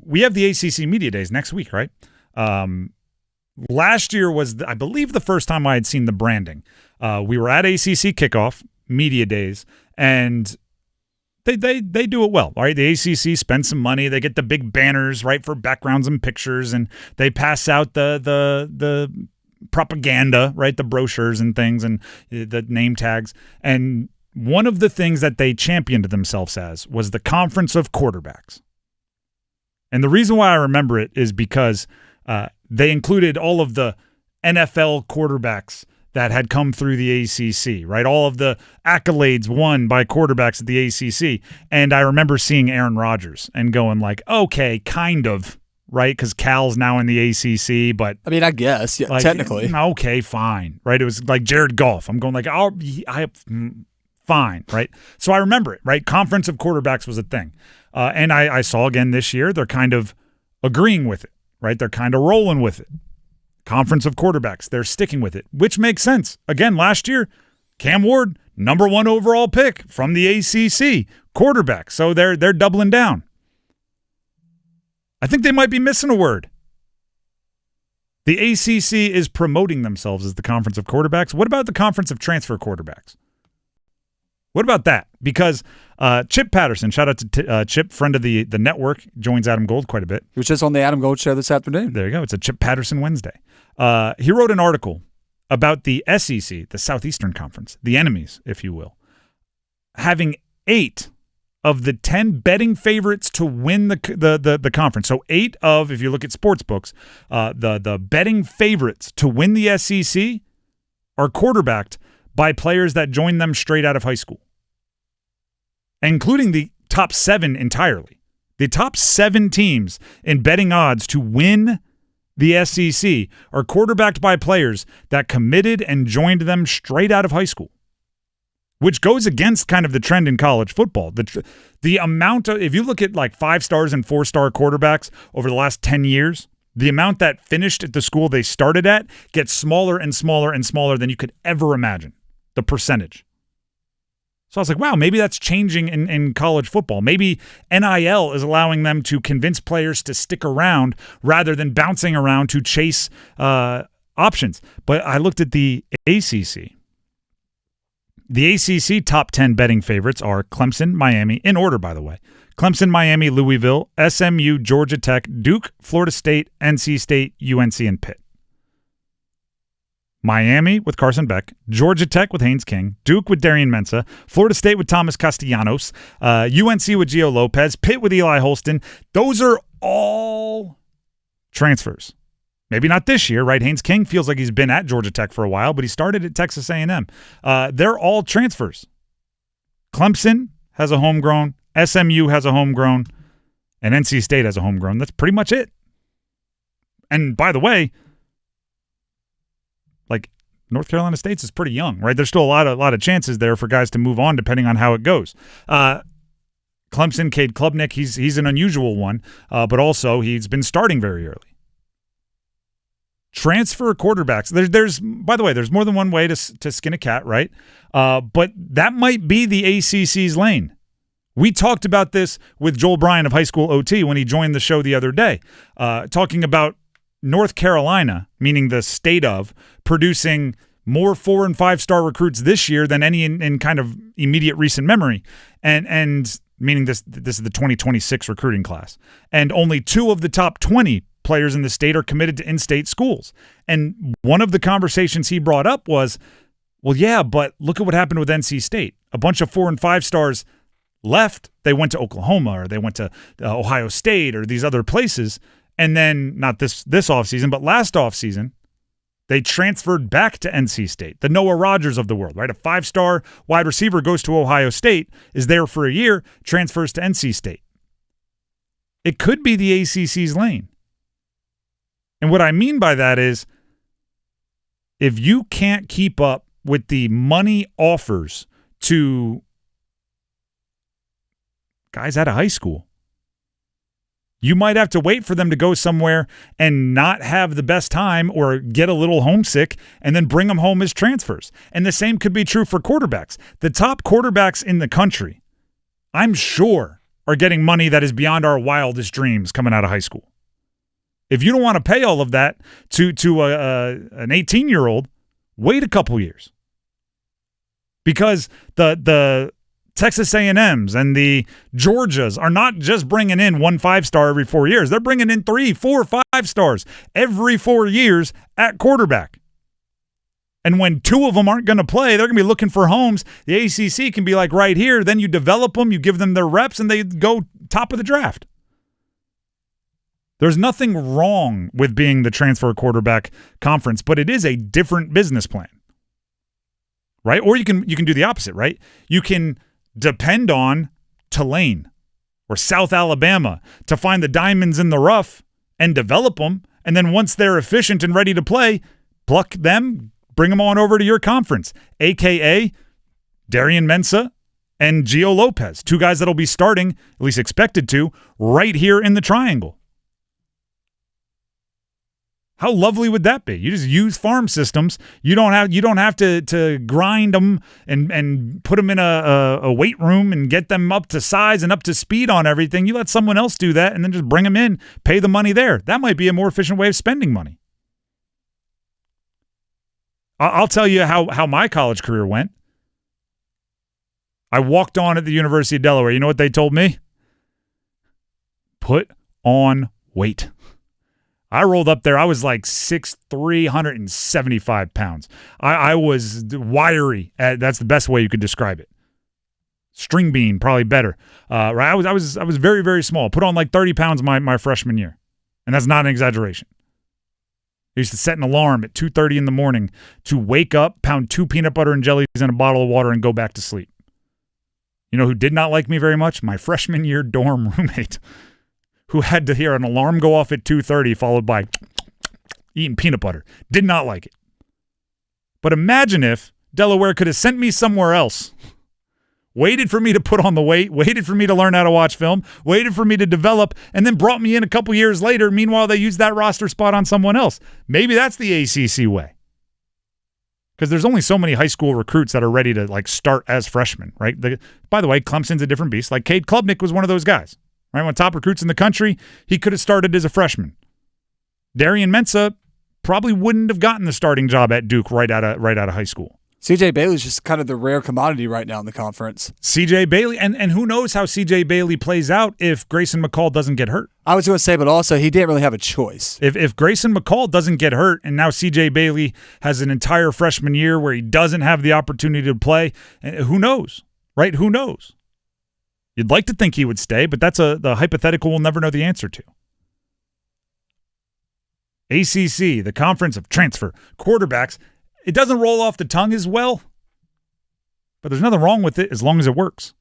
we have the ACC Media Days next week, right? Last year was, I believe, the first time I had seen the branding. We were at ACC Kickoff Media Days, and they do it well, all right? The ACC spends some money. They get the big banners, right, for backgrounds and pictures, and they pass out the propaganda, right, the brochures and things and the name tags. And one of the things that they championed themselves as was the Conference of Quarterbacks. And the reason why I remember it is because they included all of the NFL quarterbacks that had come through the ACC, right? All of the accolades won by quarterbacks at the ACC. And I remember seeing Aaron Rodgers and going like, okay, kind of, right? Because Cal's now in the ACC, but... I mean, I guess, yeah, like, technically. Okay, fine, right? It was like Jared Goff. I'm going like, fine, right? So I remember it, right? Conference of Quarterbacks was a thing. And I saw again this year, they're kind of agreeing with it, right? They're kind of rolling with it. Conference of Quarterbacks, they're sticking with it, which makes sense. Again, last year, Cam Ward, number 1 overall pick from the ACC, quarterback. So they're doubling down. I think they might be missing a word. The ACC is promoting themselves as the Conference of Quarterbacks. What about the Conference of Transfer Quarterbacks? What about that? Because Chip Patterson, shout out to Chip, friend of the network, joins Adam Gold quite a bit. He was just on the Adam Gold show this afternoon. There you go. It's a Chip Patterson Wednesday. He wrote an article about the SEC, the Southeastern Conference, the enemies, if you will, having 8 of the 10 betting favorites to win the conference. So 8 of, if you look at sports books, the betting favorites to win the SEC are quarterbacked by players that joined them straight out of high school, including the top 7 entirely. The top 7 teams in betting odds to win the SEC are quarterbacked by players that committed and joined them straight out of high school, which goes against kind of the trend in college football. The amount of, if you look at like 5-stars and 4-star quarterbacks over the last 10 years, the amount that finished at the school they started at gets smaller and smaller and smaller than you could ever imagine, the percentage. So I was like, wow, maybe that's changing in college football. Maybe NIL is allowing them to convince players to stick around rather than bouncing around to chase options. But I looked at the ACC. The ACC top 10 betting favorites are Clemson, Miami, in order, by the way. Clemson, Miami, Louisville, SMU, Georgia Tech, Duke, Florida State, NC State, UNC, and Pitt. Miami with Carson Beck, Georgia Tech with Haynes King, Duke with Darian Mensah, Florida State with Thomas Castellanos, UNC with Gio Lopez, Pitt with Eli Holston. Those are all transfers. Maybe not this year, right? Haynes King feels like he's been at Georgia Tech for a while, but he started at Texas A&M. They're all transfers. Clemson has a homegrown, SMU has a homegrown, and NC State has a homegrown. That's pretty much it. And by the way, like North Carolina State's is pretty young, right? There's still a lot of chances there for guys to move on depending on how it goes. Clemson, Cade Klubnik, he's an unusual one, but also he's been starting very early. Transfer quarterbacks. There's by the way, there's more than one way to skin a cat, right? But that might be the ACC's lane. We talked about this with Joel Bryan of High School OT when he joined the show the other day, talking about North Carolina, meaning the state of, producing more 4- and 5-star recruits this year than any in kind of immediate recent memory, and meaning this is the 2026 recruiting class, and only 2 of the top 20 players in the state are committed to in-state schools. And one of the conversations he brought up was, well, yeah, but look at what happened with NC State. A bunch of 4- and 5-stars left. They went to Oklahoma, or they went to Ohio State, or these other places. And then, not this offseason, but last offseason, they transferred back to NC State, the Noah Rogers of the world, right? A 5-star wide receiver goes to Ohio State, is there for a year, transfers to NC State. It could be the ACC's lane. And what I mean by that is, if you can't keep up with the money offers to guys out of high school, you might have to wait for them to go somewhere and not have the best time or get a little homesick and then bring them home as transfers. And the same could be true for quarterbacks. The top quarterbacks in the country, I'm sure, are getting money that is beyond our wildest dreams coming out of high school. If you don't want to pay all of that to an 18-year-old, wait a couple years. Because the Texas A&Ms and the Georgias are not just bringing in 1 5-star every 4 years. They're bringing in 3, 4, 5 stars every 4 years at quarterback. And when 2 of them aren't going to play, they're going to be looking for homes. The ACC can be like right here. Then you develop them, you give them their reps, and they go top of the draft. There's nothing wrong with being the transfer quarterback conference, but it is a different business plan. Right? Or you can do the opposite, right? You can depend on Tulane or South Alabama to find the diamonds in the rough and develop them, and then once they're efficient and ready to play, pluck them, bring them on over to your conference, a.k.a. Darian Mensah and Gio Lopez, 2 guys that'll be starting, at least expected to, right here in the triangle. How lovely would that be? You just use farm systems. You don't have to grind them and put them in a weight room and get them up to size and up to speed on everything. You let someone else do that and then just bring them in, pay the money there. That might be a more efficient way of spending money. I'll tell you how my college career went. I walked on at the University of Delaware. You know what they told me? Put on weight. I rolled up there. I was like 6'3", 175 pounds. I was wiry. That's the best way you could describe it. String bean, probably better. I was very, very small. Put on like 30 pounds my freshman year, and that's not an exaggeration. I used to set an alarm at 2:30 in the morning to wake up, pound 2 peanut butter and jellies in a bottle of water, and go back to sleep. You know who did not like me very much? My freshman year dorm roommate, who had to hear an alarm go off at 2:30 followed by eating peanut butter. Did not like it. But imagine if Delaware could have sent me somewhere else, waited for me to put on the weight, waited for me to learn how to watch film, waited for me to develop, and then brought me in a couple years later. Meanwhile, they used that roster spot on someone else. Maybe that's the ACC way. Because there's only so many high school recruits that are ready to like start as freshmen, right? By the way, Clemson's a different beast. Like Cade Klubnik was one of those guys. Right, one of the top recruits in the country, he could have started as a freshman. Darian Mensah probably wouldn't have gotten the starting job at Duke right out of high school. C.J. Bailey's just kind of the rare commodity right now in the conference. C.J. Bailey, and who knows how C.J. Bailey plays out if Grayson McCall doesn't get hurt. I was going to say, but also he didn't really have a choice. If Grayson McCall doesn't get hurt, and now C.J. Bailey has an entire freshman year where he doesn't have the opportunity to play, who knows, right? Who knows? You'd like to think he would stay, but that's the hypothetical we'll never know the answer to. ACC, the conference of transfer quarterbacks, it doesn't roll off the tongue as well, but there's nothing wrong with it as long as it works.